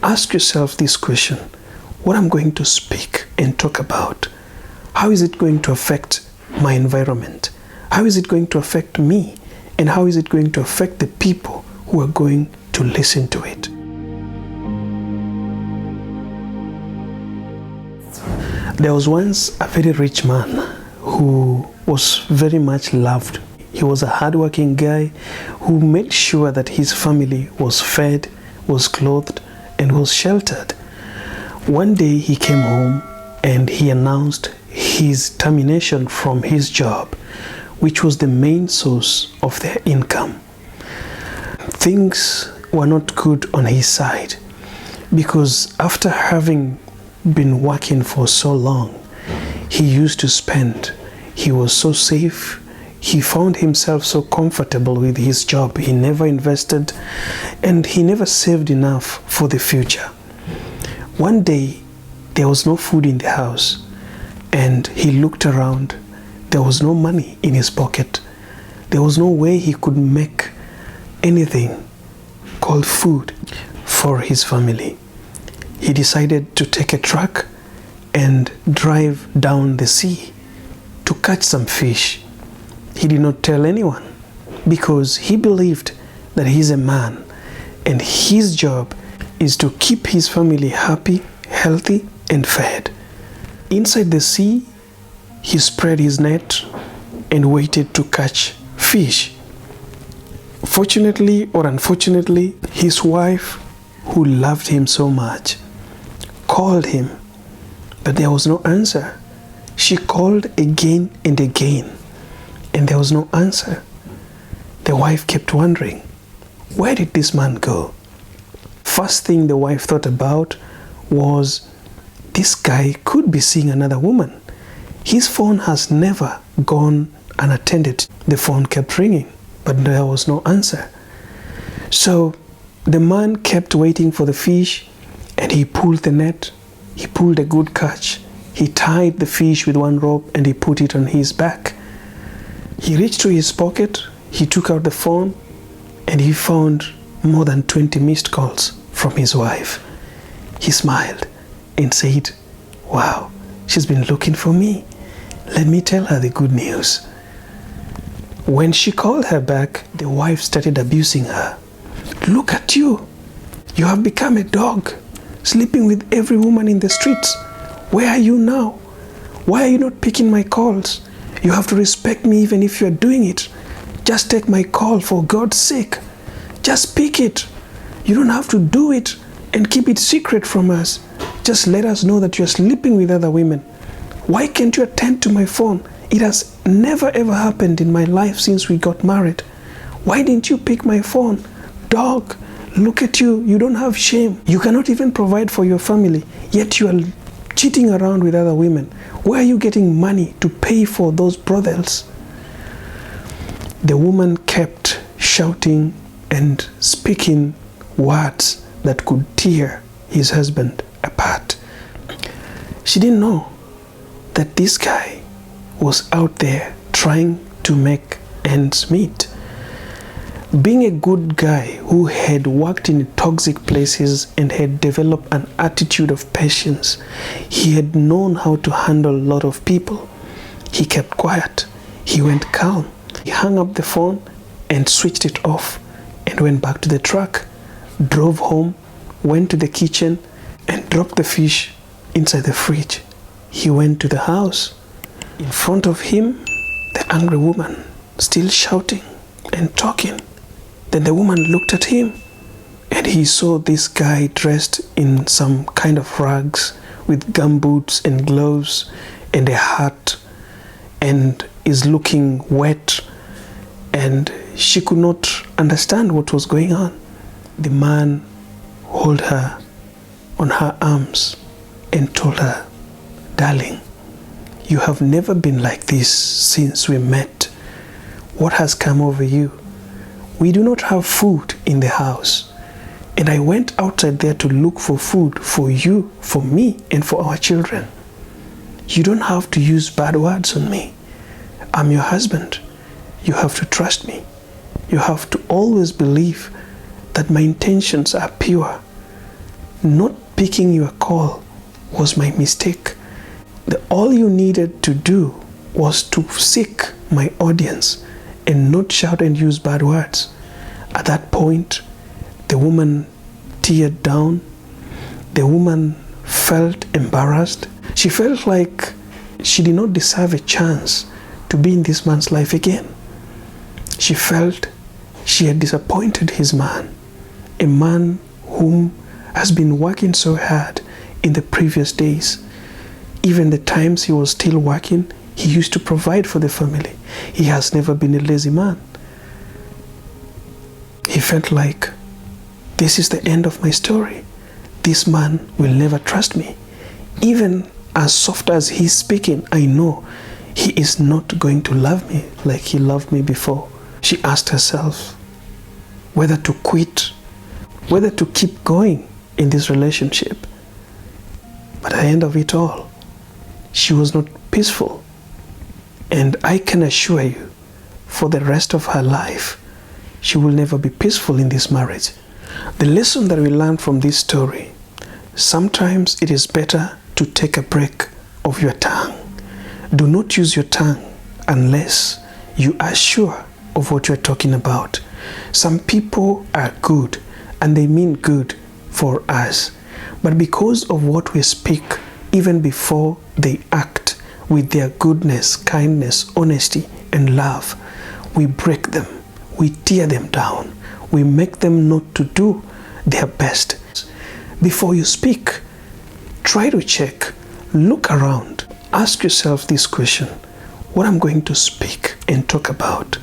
ask yourself this question: what I'm going to speak and talk about, how is it going to affect my environment? How is it going to affect me? And how is it going to affect the people who are going to listen to it? There was once a very rich man who was very much loved. He was a hardworking guy who made sure that his family was fed, was clothed, and was sheltered. One day he came home and he announced his termination from his job, which was the main source of their income. Things were not good on his side, because after having been working for so long, he used to spend. He was so safe. He found himself so comfortable with his job. He never invested and he never saved enough for the future. One day, there was no food in the house and he looked around. There was no money in his pocket. There was no way he could make anything called food for his family. He decided to take a truck and drive down the sea to catch some fish. He did not tell anyone because he believed that he's a man and his job is to keep his family happy, healthy, and fed. Inside the sea, he spread his net and waited to catch fish. Fortunately or unfortunately, his wife, who loved him so much, called him, but there was no answer. She called again and again, and there was no answer. The wife kept wondering, where did this man go? First thing the wife thought about was, this guy could be seeing another woman. His phone has never gone unattended. The phone kept ringing, but there was no answer. So the man kept waiting for the fish, and he pulled the net. He pulled a good catch. He tied the fish with one rope and he put it on his back. He reached to his pocket, he took out the phone, and he found more than 20 missed calls from his wife. He smiled and said, wow, she's been looking for me. Let me tell her the good news. When she called her back, the wife started abusing her. Look at you. You have become a dog, sleeping with every woman in the streets. Where are you now? Why are you not picking my calls? You have to respect me even if you're doing it. Just take my call for God's sake. Just pick it. You don't have to do it and keep it secret from us. Just let us know that you're sleeping with other women. Why can't you attend to my phone? It has never ever happened in my life since we got married. Why didn't you pick my phone? Dog, look at you. You don't have shame. You cannot even provide for your family, yet you are cheating around with other women. Where are you getting money to pay for those brothels? The woman kept shouting and speaking words that could tear his husband apart. She didn't know that this guy was out there trying to make ends meet. Being a good guy who had worked in toxic places and had developed an attitude of patience, he had known how to handle a lot of people. He kept quiet. He went calm. He hung up the phone and switched it off and went back to the truck, drove home, went to the kitchen and dropped the fish inside the fridge. He went to the house. In front of him, the angry woman, still shouting and talking. Then the woman looked at him and he saw this guy dressed in some kind of rags with gumboots and gloves and a hat and is looking wet, and she could not understand what was going on. The man held her on her arms and told her, darling, you have never been like this since we met. What has come over you? We do not have food in the house, and I went outside there to look for food for you, for me, and for our children. You don't have to use bad words on me. I'm your husband. You have to trust me. You have to always believe that my intentions are pure. not picking your call was my mistake. All you needed to do was to seek my audience and not shout and use bad words. At that point, the woman teared down. The woman felt embarrassed. She felt like she did not deserve a chance to be in this man's life again. She felt she had disappointed his man, a man whom has been working so hard in the previous days. Even the times he was still working, he used to provide for the family. He has never been a lazy man. He felt like, this is the end of my story. This man will never trust me. Even as soft as he's speaking, I know he is not going to love me like he loved me before. She asked herself whether to quit, whether to keep going in this relationship. But at the end of it all, she was not peaceful. And I can assure you, for the rest of her life, she will never be peaceful in this marriage. The lesson that we learned from this story, sometimes it is better to take a break of your tongue. Do not use your tongue unless you are sure of what you're talking about. Some people are good and they mean good for us, but because of what we speak, even before they act with their goodness, kindness, honesty, and love, we break them, we tear them down, we make them not to do their best. Before you speak, try to check, look around, ask yourself this question: what I'm going to speak and talk about,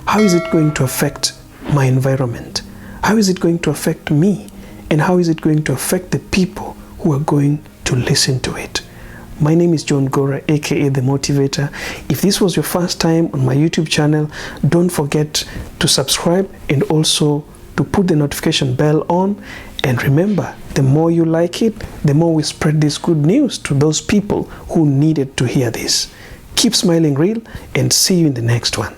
how is it going to affect my environment? How is it going to affect me? And how is it going to affect the people who are going to listen to it? My name is John Gora, aka The Motivator. If this was your first time on my YouTube channel, don't forget to subscribe and also to put the notification bell on. And remember, the more you like it, the more we spread this good news to those people who needed to hear this. Keep smiling real and see you in the next one.